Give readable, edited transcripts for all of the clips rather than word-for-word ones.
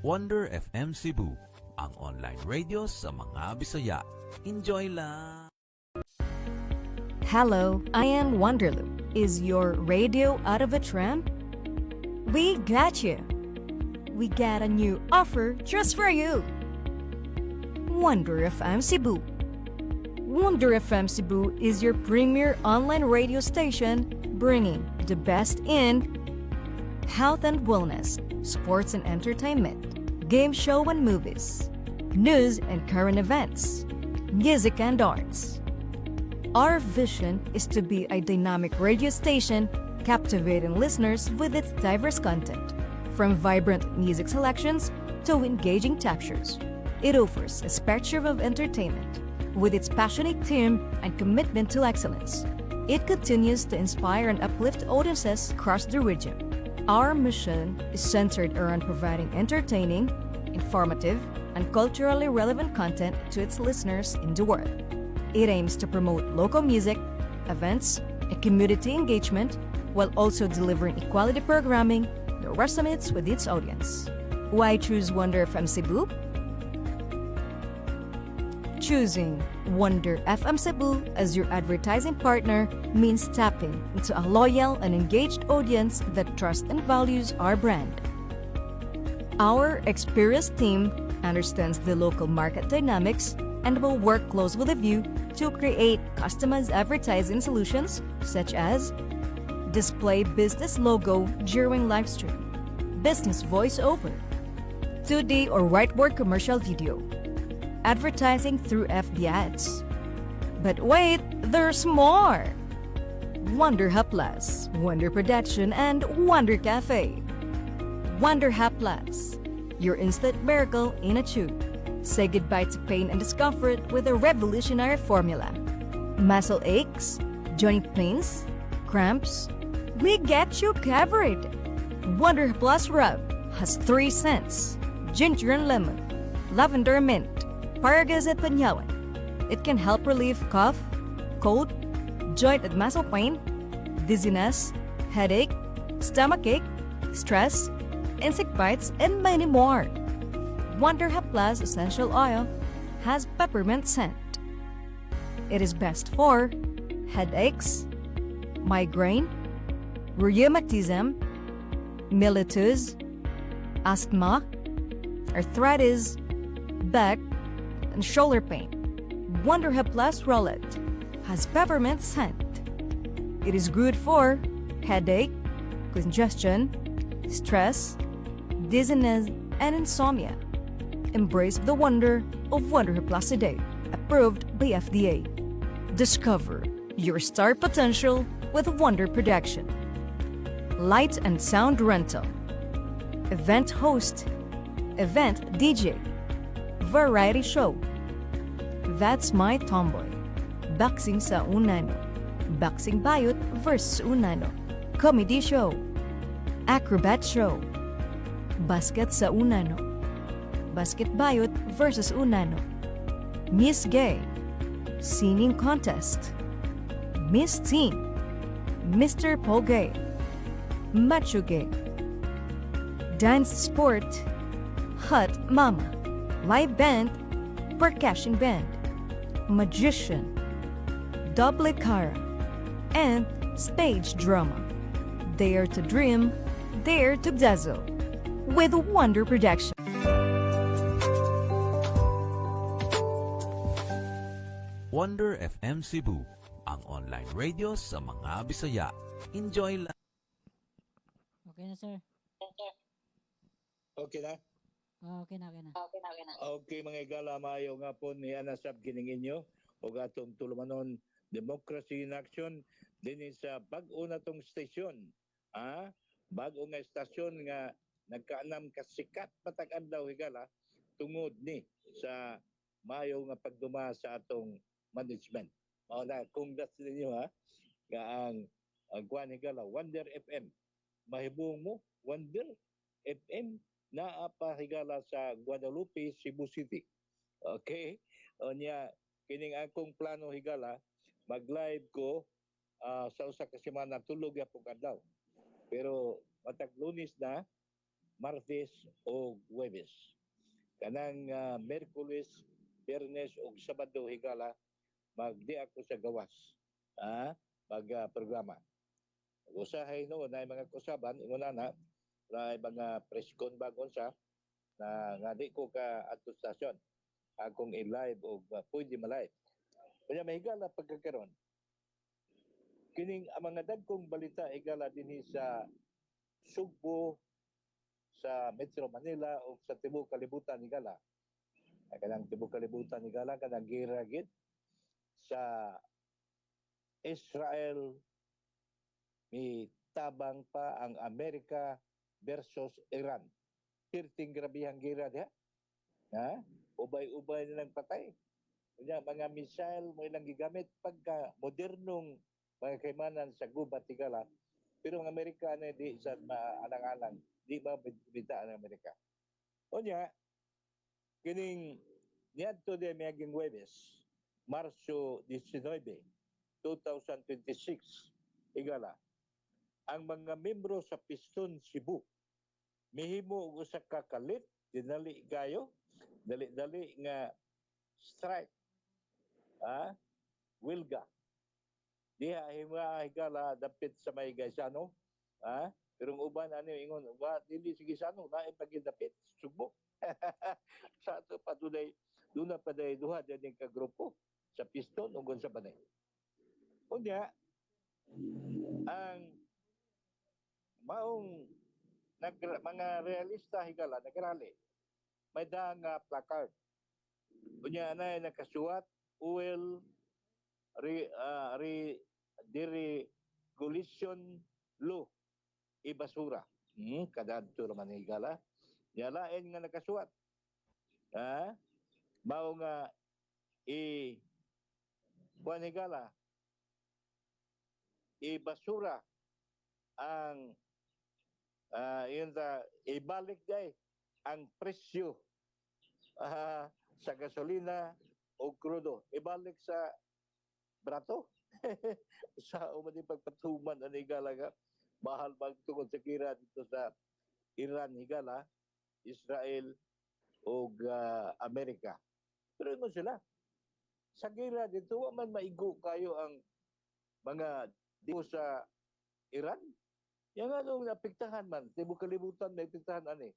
Wonder FM Cebu, ang online radio sa mga Bisaya. Enjoy lang! Hello, I am Wonderloop. Is your radio out of a tram? We got you. We got a new offer just for you. Wonder FM Cebu. Wonder FM Cebu is your premier online radio station bringing the best in health and wellness, sports and entertainment, game show and movies, news and current events, music and arts. Our vision is to be a dynamic radio station captivating listeners with its diverse content, from vibrant music selections to engaging talk shows. It offers a spectrum of entertainment with its passionate team and commitment to excellence. It continues to inspire and uplift audiences across the region. Our mission is centered around providing entertaining, informative, and culturally relevant content to its listeners in the world. It aims to promote local music, events, and community engagement while also delivering equality programming that resonates with its audience. Why choose Wonder FM Cebu? Choosing Wonder FM Cebu as your advertising partner means tapping into a loyal and engaged audience that trusts and values our brand. Our experienced team understands the local market dynamics and will work close with you to create customized advertising solutions such as display business logo during live stream, business voiceover, 2D or whiteboard commercial video, advertising through FB ads. But wait, there's more! Wonder Hub Plus, Wonder Production, and Wonder Cafe. Wonder Hub Plus, your instant miracle in a tube. Say goodbye to pain and discomfort with a revolutionary formula. Muscle aches, joint pains, cramps, we get you covered. Wonder Plus Rub has 3 scents: ginger and lemon, lavender mint, paragus at panyawan. It can help relieve cough, cold, joint and muscle pain, dizziness, headache, stomachache, stress, insect bites, and many more. Wonder Hub Plus Essential Oil has peppermint scent. It is best for headaches, migraine, rheumatism, mellitus, asthma, arthritis, back, and shoulder pain. Wonder Hub Plus Rollet has peppermint scent. It is good for headache, congestion, stress, dizziness, and insomnia. Embrace the wonder of Wonder Hub Plus today, approved by FDA. Discover your star potential with Wonder Production. Light and sound rental, event host, event DJ, variety show. That's My Tomboy. Boxing sa Unano. Boxing Bayot versus Unano. Comedy show. Acrobat show. Basket sa Unano. Basket Bayot versus Unano. Miss Gay. Singing contest. Miss Teen. Mr. Pogay. Macho Gay. Dance Sport. Hot Mama. Live Band. Percussion Band. Magician. Double Cara. And Stage Drama. Dare to Dream. Dare to Dazzle. With Wonder Production. Wonder FM Cebu, ang online radio sa mga Bisaya. Enjoy lang! Okay na, sir. Okay na? Okay na, okay na. Okay, mga igala, maayo nga po ni Anasab kining inyo o atong tulumanon Democracy in Action din sa bag-o na tong stasyon. Bag-o nga stasyon nga nagkaanam kasikat patag-adlaw higala tungod ni sa maayo nga pagduma sa atong management. Mao na congrats ninyo nga ang kuan higala Wonder FM. Mahibong mo Wonder FM naa pa higala sa Guadalupe, Cebu City. Okay? O niya, kining akong plano higala, mag-live ko sa usa ka semana tulog ya pug adlaw. Pero matag Lunes na Martes o Huwebes. Kanang Merkulis, Biyernes ug Sabado higala magdi ako sa gawas. Programa. Usahay no na mga kusaban inguna na mga preskon bagon sa na nga di ko ka ato stasyon akong i-live o pwede ma-live. Kaya mahigala pagkakaroon. Kining ang mga dagkong balita higala dinhi sa Sugbo, sa Metro Manila o sa Tibok Kalibutan higala. Kanang Tibok Kalibutan higala kanang gira gid sa Israel may tabang pa ang Amerika versus Iran. Pirting grabihang gira diha. Ubay-ubay nilang patay. Kanya mga missile mo ilang gigamit pagka modernong mga kaymanan sa gubat tigala. Pero ang Amerika na di sa maalang-alang, di ba bita ang Amerika. Kanya, kining niadto de miyaging Huwebes, Marso 19, 2026, igala, ang mga membro sa Piston Cebu mihimo og usa ka kalit dinali gayo dali nga strike wilga diha higala dapit sa may Gaisano pero ang uban ano ingon wa dili sige sano naay pagidapit Subo sa ato pa duna pa day duha din ka grupo sa Piston ug sa panay unya ang maong mga realista higala nagrali may daang placard unya na nakasuwat oil deregulation law ibasura kadadto naman higala lain nga nakasuwat mao nga kuan higala ibasura ang ibalik day ang presyo sa gasolina o krudo. Ibalik sa brato. Sa umani pagpatuman ang higala nga. Mahal magtungod sa kira dito sa Iran higala, Israel o Amerika. Pero mo sila. Sa kira dito, man maigo kayo ang mga dito sa Iran. Yang anong napiktahan man, Tibok Kalibutan may piktahan ani.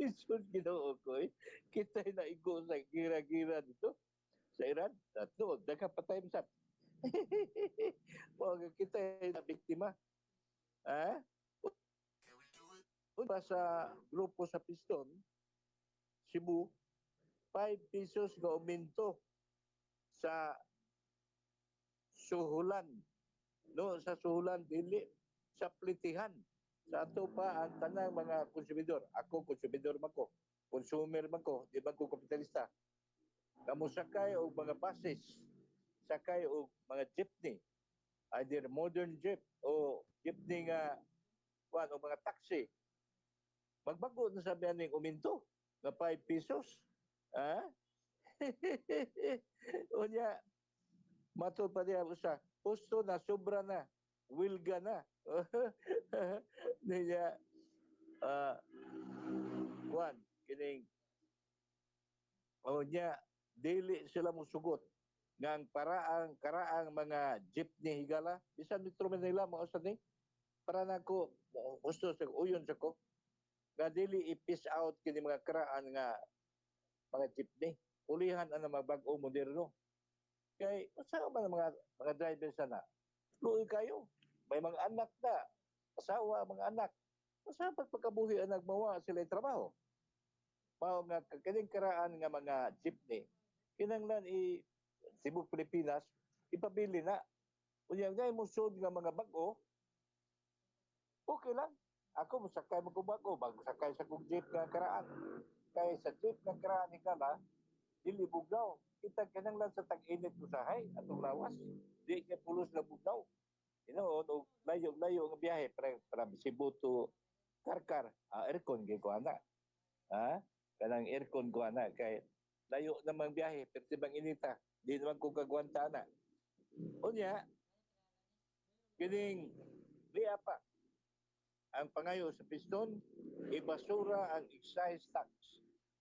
Isun ginoo ko kita'y naigo sa gira-gira dito sa Iran. Tatlo, nakapatay mo sa mga kita'y na biktima. Pa sa grupo sa Piston, Cebu, 5 pesos nga uminto sa suhulan. No, sa suhulan dili sa plitihan sa ato pa ang tanang mga konsumidor. Ako konsumidor man ko, consumer man ko, di man ko kapitalista. Kamo sakay og mga buses, sakay og mga jeepney, either modern jeep o jeepney nga o mga taxi. Magbago na sabi ning uminto nga 5 pesos. Unya mato pa diya usa pusto na, sobra na, wilga na. Niya, kining, niya, dili sila musugot nga ang karaang mga jeepney higala, bisan Metro Manila, mga usad ni, para na ko, gusto sa uyon sa ko, nga dili i-piece out kini mga karaan nga mga jeepney. Ulihan ang mga bag-o moderno. Kay usa man mga driver sana. Luoy kayo. May mga anak na, asawa, mga anak. Usa pagkabuhi ang nagmawa sila trabaho. Mao nga kaning karaan nga mga jeepney. Kinanglan Cebu, Pilipinas, ipabili na. Unya ngay mo sud nga mga bag-o. Okay lang. Ako mosakay mo ko bag-o, sakay sa kong jeep nga karaan. Kay sa jeep nga karaan ni kala, dili bugnaw. Kita kinanglan sa tag-init usahay atong lawas. Di kay pulos na bugnaw. Layo-layo ang biyahe para Cebu to Karkar. Aircon kay ko ana. Kanang aircon ko ana kay layo namang biyahe pero tibang inita. Di naman ko kagwanta ana. Unya kining liya pa ang pangayo sa piston, ibasura ang excise tax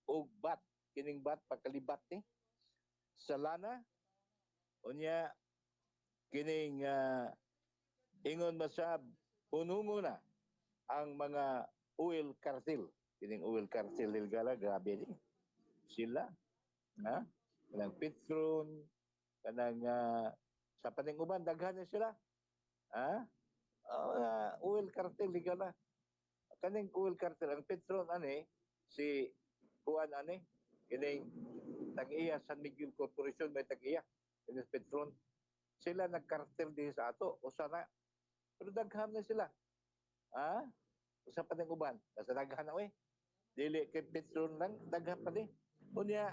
o VAT, kining VAT pagkalibat ni sa lana, unya kining ingon masab punungo na ang mga oil cartel. Kining oil cartel ilgala, grabe ni sila. Ha? Kanang Petron, kanang sa paninguban, daghan na sila. Ha? Oil cartel ilgala. Kaning oil cartel, ang Petron ani, si Juan ani, kining tag-iya San Miguel Corporation, may tag-iya, kining Petron. Sila nagkartel din sa ato, o sana. Pero daghan na sila. Ha? Sa paninguban, sa daghan na dili kay Petron lang, daghan pa ni. Unya,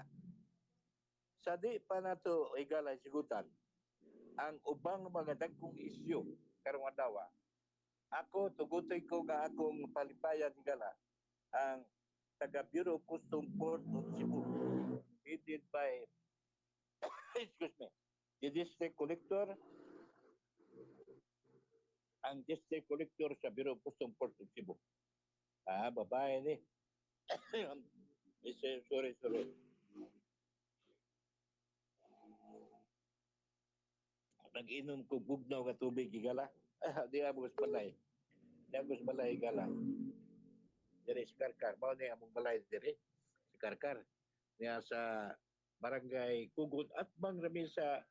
sa di pa nato higala sigutan, ang ubang mga dagkong isyu karong adlaw, ako tugutoy ko nga akong palipayan higala ang taga Bureau of Customs Port of Cebu, headed by excuse me, the district collector, ang district collector sa Bureau of Customs Port of Cebu. Babae ni. Sorry. Nag-inom ko bugnaw nga tubig higala. Di agos balay. Higala. Diri sa Karkar. Mao ni among balay diri sa Karkar. Niya sa barangay Kugon at bang rami sa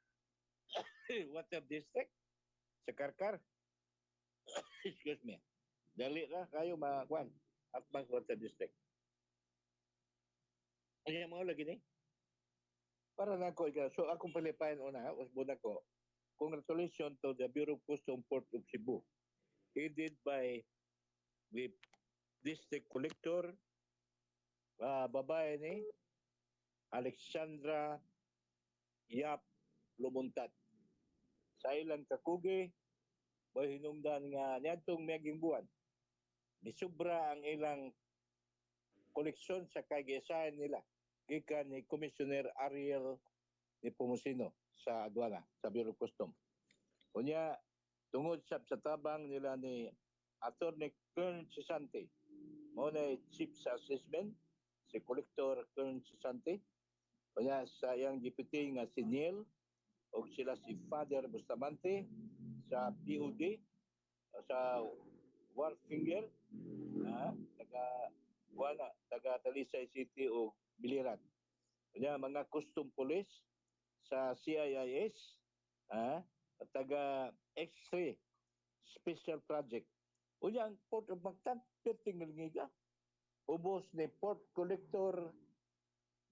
Water District sa Karkar. Excuse me. Dali ra kayo makuan at bang Water District. Ano mo lagi ni? Para na ko so akong palipayan una, usbon ako. Congratulations to the Bureau of Customs Port of Cebu, headed by the District Collector, babae ni Alexandra Yap Lumuntat. Sa ilang kakugi, may hinungdan nga niadtong miyaging buwan. Nisubra ang ilang koleksyon sa kag-isahan nila gikan ni Commissioner Ariel Nepomuceno sa adwana, sa Bureau of Customs. Kunya, tungod sa tabang nila ni Attorney Kern Cesante, muna Chief sa Assessment, si Collector Kern Cesante, kunya sa iyang deputy nga si Neil, o sila si Father Bustamante, sa POD, sa Warfinger, taga Talisay City o Biliran. Kunya, mga custom police, sa CIIS, at taga X-ray Special Project. Unya ang Port of Mactan, perting nalngiga. Ubos ni Port Collector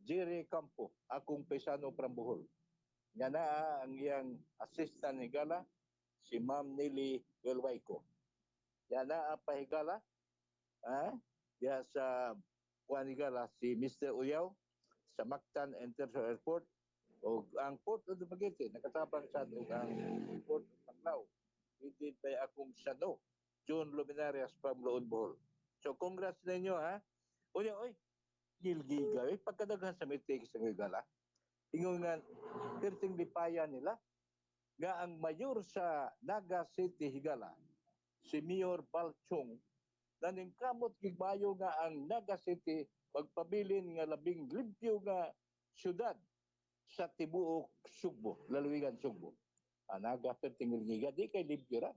Jerry Campo, akong paisano from Bohol. Nga na ang iyang assistant ni Gala, si Ma'am Nelly Welwayco. Yan na pahigala, ya sa kuan ni Gala, si Mr. Uyaw, sa Mactan International Airport, o ang Port of Dumaguete, nakatabang sa ang Port of Panglao. Headed by akong Sano, June Luminarias from Loon Bohol. So congrats na inyo Unya, gilgiga, pagkadaghan sa mitig sa gigala. Ingon nga, perting lipayan nila, nga ang mayor sa Naga City, Higala, si Mayor Balchong, naningkamot gigmayo nga ang Naga City magpabilin nga labing limpyo nga syudad sa tibuok Sugbo, lalawigan Sugbo. Naga perting ligiga, di kay limpyo ra.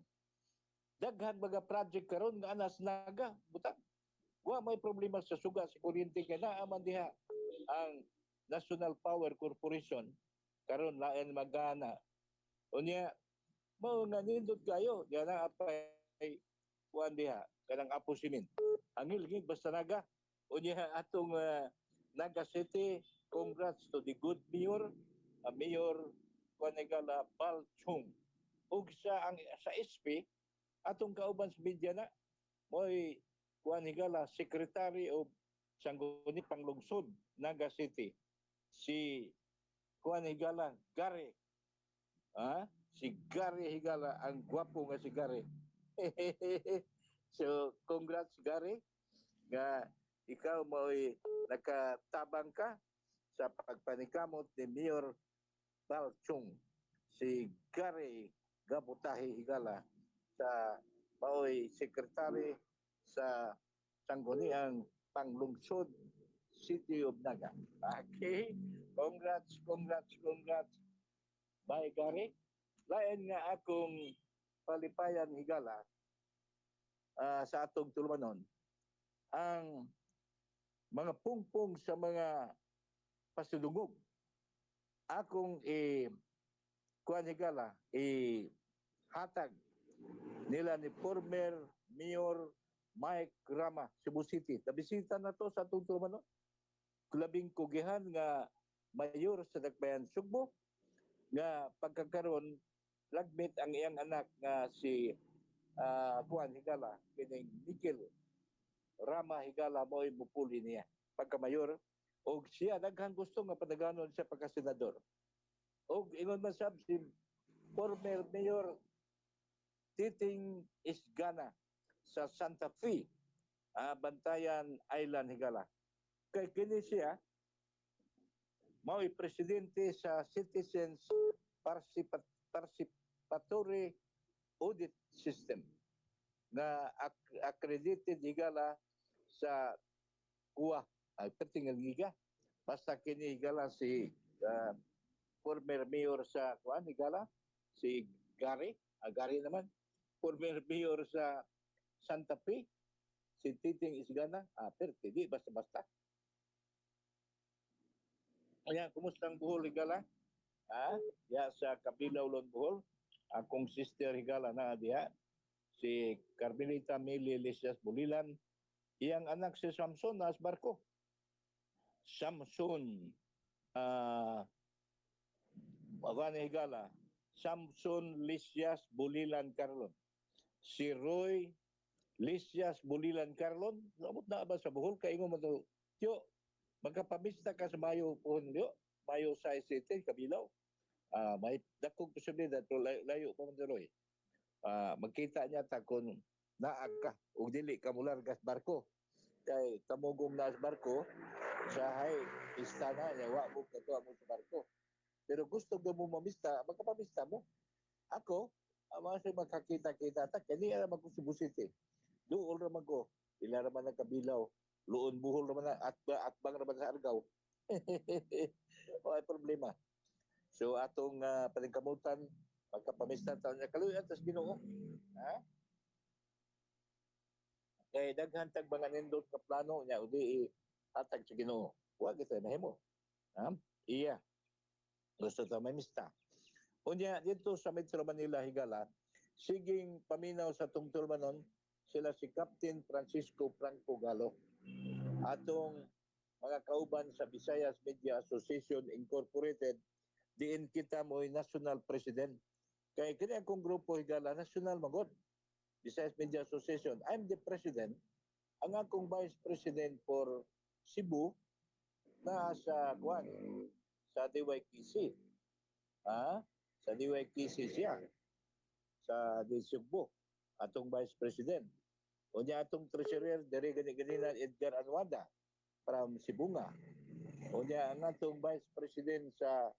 Daghan mga project karon nga anas Naga, butang. Wa may problema sa suga sa kuryente kay naaman diha ang National Power Corporation karon lain magana. Unya mao nga nindot kayo diha na apay kuan diha kanang Apo Simin. Ang hilgig basta Naga. Unya atong Naga City, congrats to the good mayor, Mayor Juanegala Balchong. Ug sa SP atong kauban sa media na mo'y Juanegala Secretary of Sangguniang Lungsod, Naga City, si Juanegala Gary. Si Gary Higala, ang gwapo nga si Gary. So congrats Gary nga ikaw mo'y nakatabang ka sa pagpanikamot ni Mayor Balchong, si Gary Gabutahi Higala, sa mao'y Secretary sa sangguniang panglungsod City of Naga. Okay? Congrats, congrats, congrats. Bye, Gary. Lain nga akong palipayan higala sa atong tulumanon ang mga pungpong sa mga pasulungog. Akong kuan higala hatag nila ni former Mayor Mike Rama, Cebu City. Nabisita na to sa atong tulumanon. Labing kugihan nga mayor sa Dakbayan Sugbo nga pagkakaroon lagmit ang iyang anak nga si Juan Higala kining Nickel Rama Higala mo'y mupuli niya pagka-mayor og siya daghan gusto nga padaganon siya pagka-senador. Og ingon man sab si former Mayor Titing Isgana sa Santa Fe, Bantayan Island Higala. Kay kini siya mao'y presidente sa Citizens Participatory Audit System na accredited higala sa kuwa ay pertingal giga basta kini higala si former mayor sa kuan higala si Gary naman former mayor sa Santa Fe si Titing Isgana perti di basta-basta. Ayan, kumusta ang Bohol higala? Ya sa Kabilaw Lon Bohol, akong sister higala na diha, si Carmelita Mili Lisias Bulilan, iyang anak si Samson nas barko. Samson, Magana higala, Samson Lisias Bulilan Carlon. Si Roy Lisias Bulilan Carlon, namot na ba sa Bohol? Kaingo mo to, tiyo, magkapamista ka sa Mayo pohon liyo, Mayo sa City, Kabilaw. May dakong posibilidad pero layo pa man daroy. Magkita niya ta kung naag ka ug dili ka mulargas barko. Kay tamugong na sa barko sa hay istana niya wa mo kato mo sa barko. Pero gusto mo mamista, magkapamista mo. Ako, mga magkakita-kita ta kani ra man ko Cebu City. Duol ra man ko. Ila ra man ang Kabilaw. Luon Bohol naman at bang naman sa Argao. Wala problema. So atong paningkamutan pagkapamista taon niya kaluy atas Ginoo. Kay daghan tag mga nindot ka plano niya udi hatag sa Ginoo. Wa kita mahimo. Iya. Gusto ta mamista. Unya dito sa Metro Manila higala siging paminaw sa tungtulmanon sila si Captain Francisco Franco Galo. Atong mga kauban sa Visayas Media Association Incorporated, diin kita mo'y national president. Kaya kini akong grupo higala, national magod. Visayas Media Association. I'm the president. Ang akong vice president for Cebu na sa Guan, sa DYKC. Sa DYKC siya. Sa Cebu. Atong vice president. O niya atong treasurer, dari gani-ganina Edgar Anwada from Sibunga. O niya ang atong vice president sa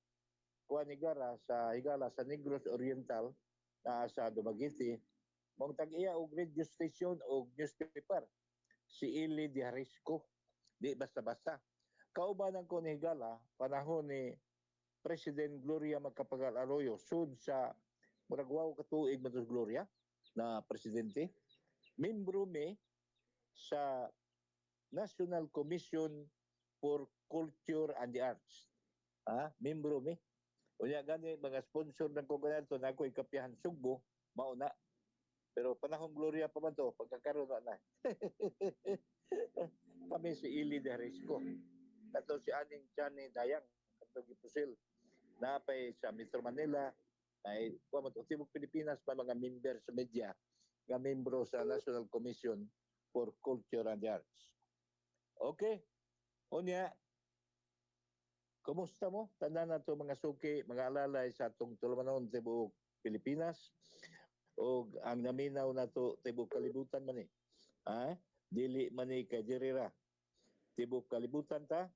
Kuanigara, sa Higala, sa Negros Oriental, na sa Dumaguete, mong tag-iya og radio station o newspaper, si Ili Diharisco. Di basta-basta. Kaubanan ko ni Higala, panahon ni President Gloria Macapagal Arroyo, sud sa Muragwao katuig Matos Gloria, na presidente, membro mi sa National Commission for Culture and the Arts. Membro mi. Unya gani mga sponsor ng kongreso na ako ikapihan Sugbo, mauna. Pero panahon Gloria pa man to, pagkakaroon na. Kami si Ili de Risco. Kato si Aning Chani Dayang, kato gipusil. Napay sa Metro Manila, ay Timog Pilipinas pa mga member sa media nga membro sa National Commission for Culture and Arts. Okay. Unya, kumusta mo? Tanda na to mga suki, mga alalay sa atong tulumanon sa buong Pilipinas. O ang naminaw na to tibok kalibutan man eh. Dili man ni kadirira. Tibok kalibutan ta.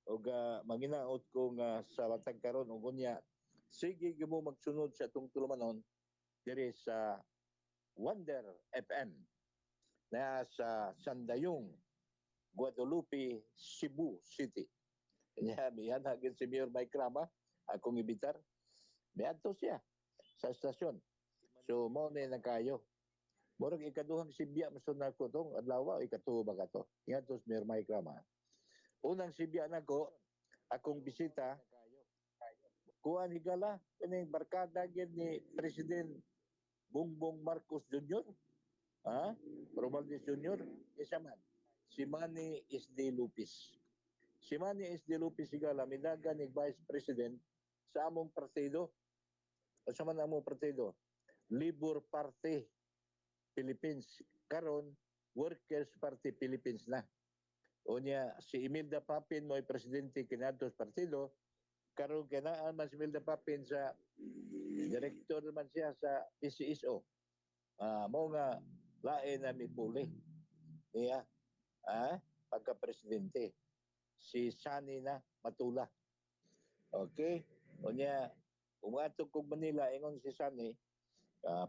O manginaot ko nga sa watag karon o gunya, sige mo magsunod sa atong tulumanon diri sa Wonder FM na sa Sandayong, Guadalupe, Cebu City. Kanya miyan hagin si Mayor Mike Rama, akong ibitar. Miadto siya sa estasyon. So mo na kayo. Murag ikaduhang sibya masun nako tong adlaw ikatuho ba ka to. Ngadto si Mayor Mike Rama. Unang sibya nako akong bisita kuan higala kining barkada gyud ni President Bongbong Marcos Jr. Ha? Romualdez Jr. Isa man. Si Manny S.D. Lupis. Si Manny S.D. Lupis higala minaga ni Vice President sa among partido. O sa man among partido? Labor Party Philippines. Karon Workers Party Philippines na. Unya si Imelda Papin mo'y presidente kinatos partido. Karon kanaan man si Imelda Papin sa direktor naman siya sa PCSO. Mo nga lain na mipuli. Niya, pagka-presidente. Si Sani na Matula. Okay? Unya, kung atong kong Manila, ingon si Sani,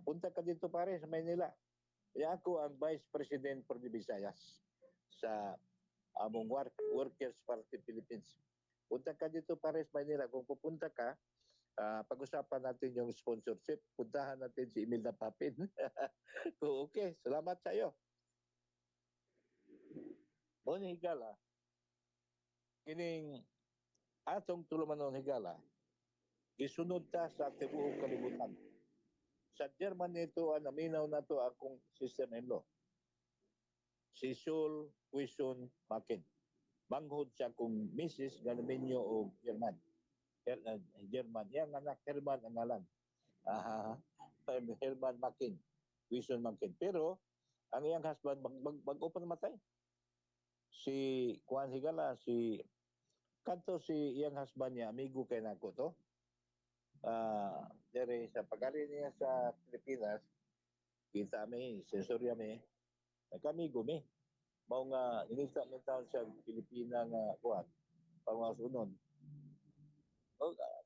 punta ka dito pare sa Manila. Kaya ako ang Vice President for the Visayas sa among Workers Party Philippines. Punta ka dito pare sa Manila. Kung pupunta ka, pag-usapan natin yung sponsorship. Puntahan natin si Imelda Papin. Okay, salamat sa iyo. Muna higala, kining atong tulumanon higala, gisunod ta sa tibuok kalibutan. Sa German nito, naminaw na to akong sister-in-law. Si Sul Quison Makin. Manghod siya kung Mrs. Ganaminyo o German. German. Yang anak Herman ang ngalan. Herman Makin. Quison Makin. Pero, ang iyang husband, bago pa namatay. Si Juan Higala, kanto si iyang husband niya, amigo kay nako to. Dere sa pag-ari niya sa Pilipinas, kita mi, sensorya mi, nagkamigo mi. Mao nga, inista mi taon sa Pilipina nga kuhan, pangmasunon.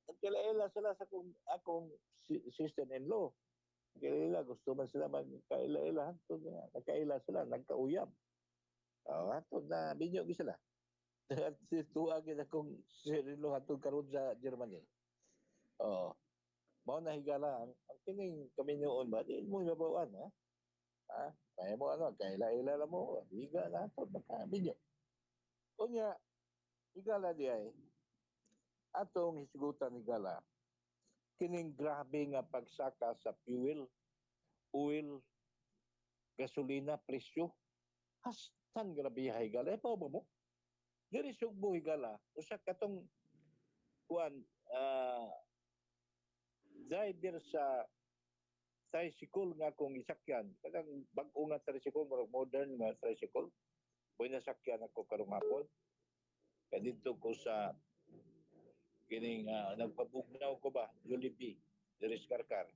Nagkailaila sila sa akong sister-in-law. Nagkailaila, gusto man sila magkailaila. Nagkaila sila, nagkauyam. Hatod na binyo sila. Tuwagin akong sister-in-law hatod karon sa Germany. Mao na higala ang kining kami noon ba di mo mabawaan kaya mo kaila-ila mo higa na to baka binyo unya higala di ay atong hisgutan higala kining grabe nga pagsaka sa fuel, oil, gasolina presyo hastang grabe higala pa mo diri sugbo higala usa katong kuan driver sa tricycle nga kung isakyan. Kadang bag-o nga tricycle, modern nga tricycle. Boy nasakyan ako karong hapon. Kaya dito ko sa kining nagpabugnaw ko ba, Jollibee, Diris Karkar.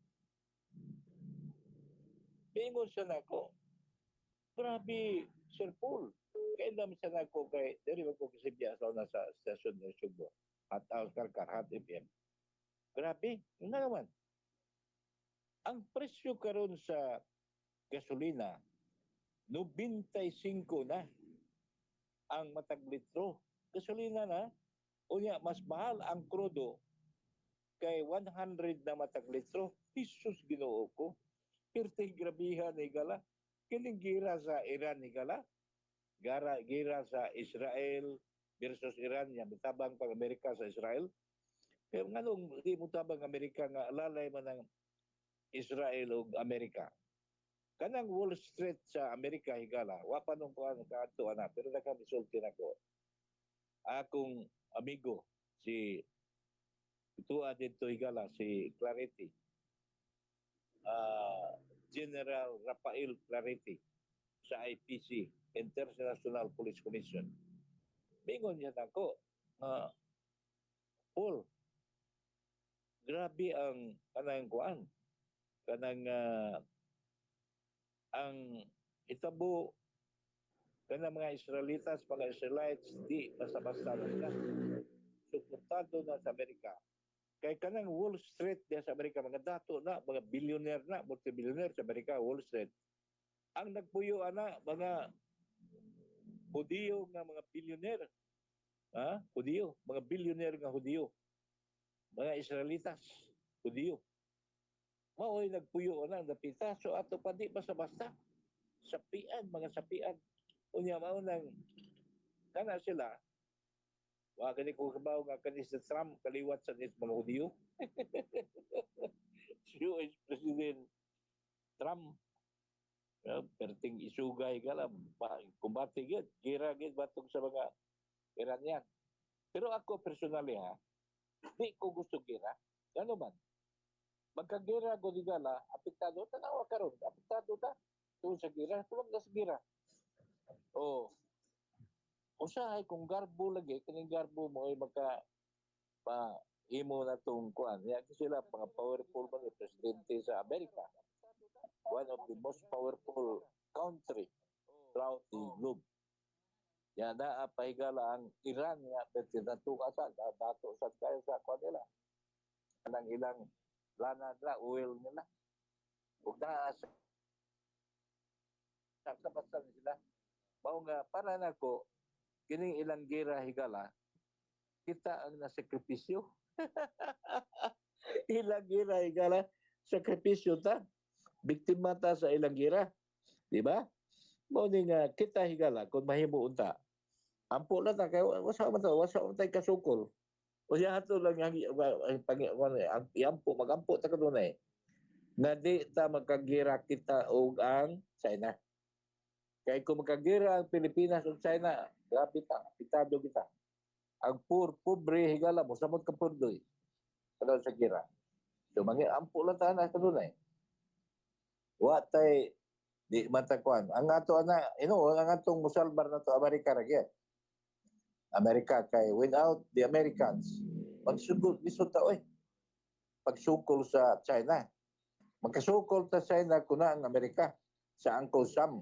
Bingon siya na ako. Grabe, Sir Paul. Kaya namin siya na ako kay, diri ko kisibya sa stasyon ng Subo. At Karkar, Hot FM. Grabe, yun na naman. Ang presyo karon sa gasolina, 95 na ang matag litro. Gasolina na, unya mas mahal ang krudo kay 100 na matag litro. Pisos Ginoo ko. Pirteng grabihan ni gala. Kining gira sa Iran ni gala. Gira sa Israel versus Iran, yan bitabang pag Amerika sa Israel. Pero nga nung di mo tabang Amerika nga lalay man ng Israel o Amerika. Kanang Wall Street sa Amerika higala, wa pa nung kuan kaadto ana, pero nakamisulti nako. Akong amigo si tuwa dito higala si Clarity. General Rafael Clarity sa IPC, International Police Commission. Bingon niya nako, Paul, grabe ang kanang kuan. Kanang ang itabo kanang mga Israelitas, mga Israelites, di basta-basta na sila. Suportado na sa Amerika. Kay kanang Wall Street diya sa Amerika, mga dato na, mga billionaire na, multi-billionaire sa Amerika, Wall Street. Ang nagpuyo ana mga Hudiyo nga mga bilyoner. Ha? Hudiyo, mga bilyoner nga Hudiyo. Mga Israelitas, Hudiyo. Mao'y nagpuyo na napita. So ato pa di basta-basta. Sapian, mga sapian. Unya mao nang kana sila. Wa kani ko kabaw nga kani sa Trump kaliwat sa nis mga Hudiyo. Si US President Trump perting isugay gala kumbate gid gira gid batong sa mga Iranian. Pero ako personally ha, di ko gusto gira. Ano man? Magkagira ko di gala, apektado tanawa karon, apektado ta tungod sa gira, tulog na sa gira. Oh, usahay kung garbo lagi kaning garbo mo ay magka pa imo na tong kuan. Ya sila mga powerful mga presidente sa Amerika. One of the most powerful country throughout the globe. Yan na pahigala ang Iran nga tinatukasan dato sa kayo sa kanila. Anang ilang lana na oil nila. Ug naa sa basta sila. Mao nga para nako kining ilang gira higala kita ang nasakripisyo. Ilang gira higala sakripisyo ta. Biktima ta sa ilang gira. Di ba? Mao ni nga kita higala kung mahimo unta. Ampo na ta kay wasa man tay kasukol. O siya hato lang ang iampo magampo ta kadunay. Na di ta magkagira kita og ang China. Kay kung magkagira ang Pilipinas ug China, grabe ta, pitado kita. Ang pobre higala mo samot ka purdoy. Kada sa gira. So mangi ampo lang ta na kadunay. Wa tay di matakuan. Ang ato ana, ang atong musalbar na to Amerika ra gyud. Amerika kay without the Americans, magsugod lisod ta oy. Pagsukol sa China. Magkasukol ta China kuna ang Amerika sa Uncle Sam.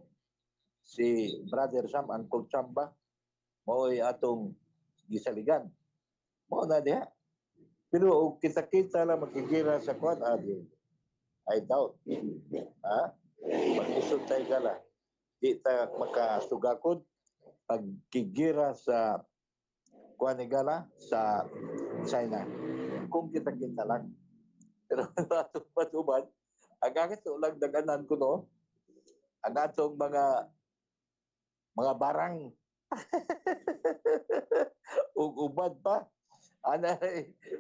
Si Brother Sam, Uncle Sam ba? Mao'y atong gisaligan. Mao na diha. Pero kita-kita lang makigira sa kuan I doubt. Ha? Mag-isod tayo gala. Di ta makasugakod pagkigira sa kuan gala sa China. Kung kita-kita lang. Pero atong matuman, ang akito lang daganan ko no, ang atong mga barang ug ubad pa ana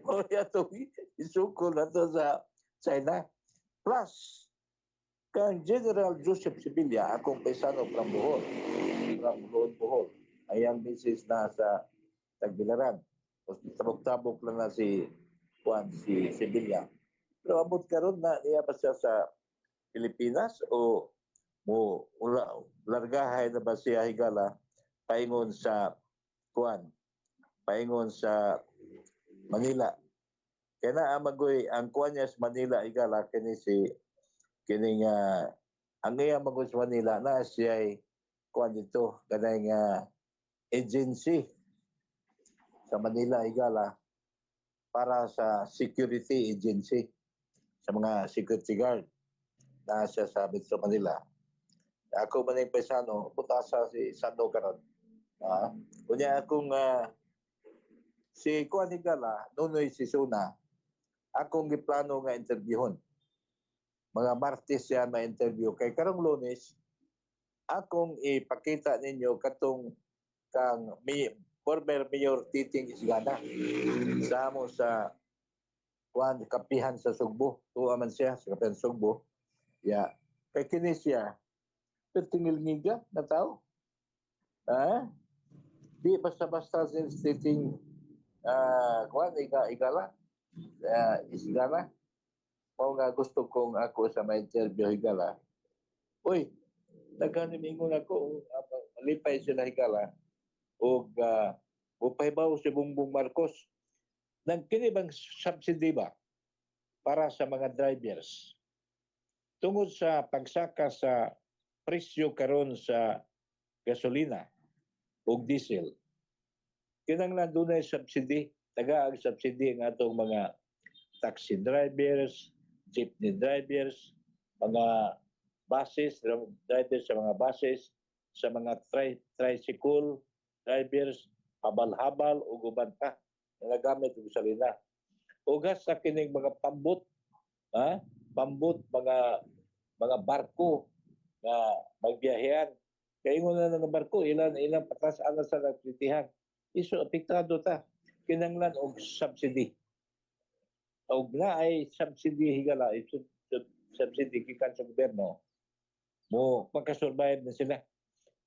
mo atong isukol nato sa China. Plus, kang General Joseph Sibilia, akong paisano from Bohol. Ayan, misis na sa Tagbilaran. Tabok-tabok lang na si Sibilia. Pero abot karon na niya pa siya sa Pilipinas o largahay na ba siya higala paingon sa Manila. Kaya na magoy ang kuan niya sa Manila igala kining ang iya magoy sa Manila na siya kuan dito kanay nga agency sa Manila igala para sa security agency sa mga security guard na siya sa Metro Manila. Ako man yung paisano, putasa si Sando karon. Kunya akong si kuan igala Nunoy Sisuna akong giplano nga interviewon. Mga Martes yan ma-interview. Kay karong Lunes, akong ipakita ninyo kang former Mayor Titing Isgana sa kapihan sa Sugbo. Tuwa man siya sa kapihan sa Sugbo. Yeah. Kay kini siya, pertingil ngiga na tao. Di basta-basta sin Titing igala. Isgana. Mao nga gusto kong ako sa may interview higala. Uy, nagkanimingon ako, malipay sila higala. O upahibaw si Bongbong Marcos. Nagkinibang subsidy ba para sa mga drivers? Tungod sa pagsaka sa presyo karon sa gasolina o diesel. Kinanglan doon ay subsidy. Taga ang subsidy ng atong mga taxi drivers, jeepney drivers, mga buses, drivers sa mga buses, sa mga tricycle, drivers, habal-habal o guban pa na nagamit og salina. Ugas sa kining mga pambot, pambot mga barko na magbiyahean. Kaya na ng barko, ilang patas ana sa nagplitihan. Iso apektado ta. Kinanglan og subsidy. Og na ay subsidy higala, subsidy gikan sa gobyerno. Mo magka-survive na sila.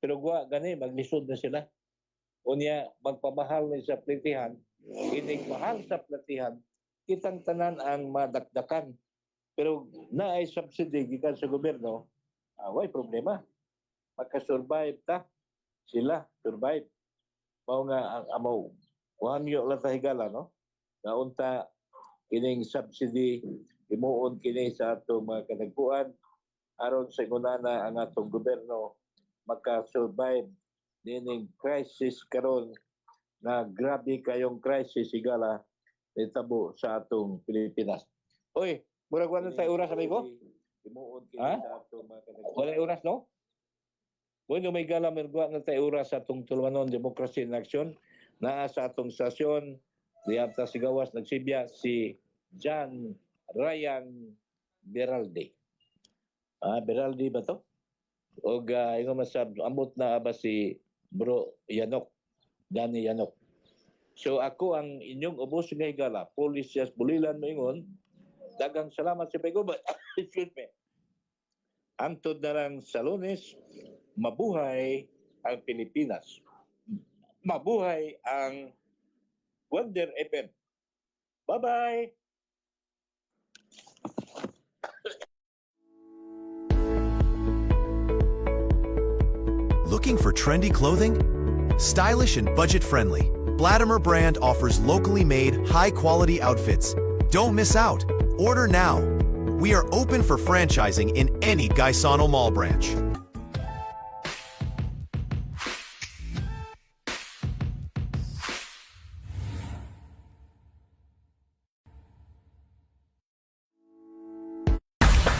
Pero gani maglisod na sila. Unya magpamahal na sa plitihan, kining mahal sa plitihan, kitang tanan ang madakdakan. Pero na ay subsidy gikan sa gobyerno, way problema. Magka-survive ta, sila survive. Mao nga ang amaw. Kuhamyo lang ta higala, no? Naunta kining subsidy imuon kini sa atong mga kanagpuan aron sa gunana ang atong gobyerno maka-survive nining crisis karon na grabe kayong crisis higala itabo sa atong Pilipinas. Oy, murag wala tayo oras sabi ko? Imuon kini sa atong mga kanagpuan. Wala oras, no? Bueno, may gala mergwa na tayo oras sa atong Tulumanon Democracy in Action. Naa sa atong stasyon, diapta si Gawas nagsibya si John Ryan Beralde. Beralde ba to? O ingon masab amot na ba si Bro Yanok, Danny Yanok. So ako ang inyong ubos nga higala, Policias Bulilan mo ingon. Dagang salamat sa paggubat. Excuse me. Antod na lang sa Lunes, mabuhay ang Pilipinas. Mabuhay ang Wonder FM. Bye-bye! Looking for trendy clothing? Stylish and budget-friendly, Blatimer brand offers locally made, high-quality outfits. Don't miss out. Order now. We are open for franchising in any Gaisano Mall branch.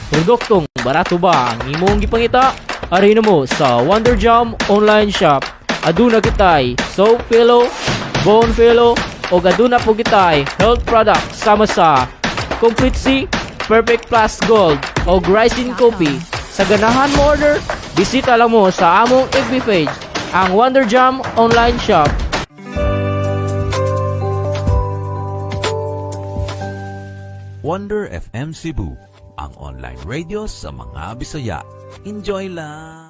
Produktong barato ba ang imong gipangita? Ari mo sa Wonder Jam online shop. Aduna kitay soap pillow, bone pillow, o aduna po kitay health product sama sa Complete C, Perfect Plus Gold o Rising Coffee. Sa ganahan mo order, bisita lang mo sa among FB page, ang Wonder Jam online shop. Wonder FM Cebu, ang online radio sa mga Bisaya. Enjoy lang!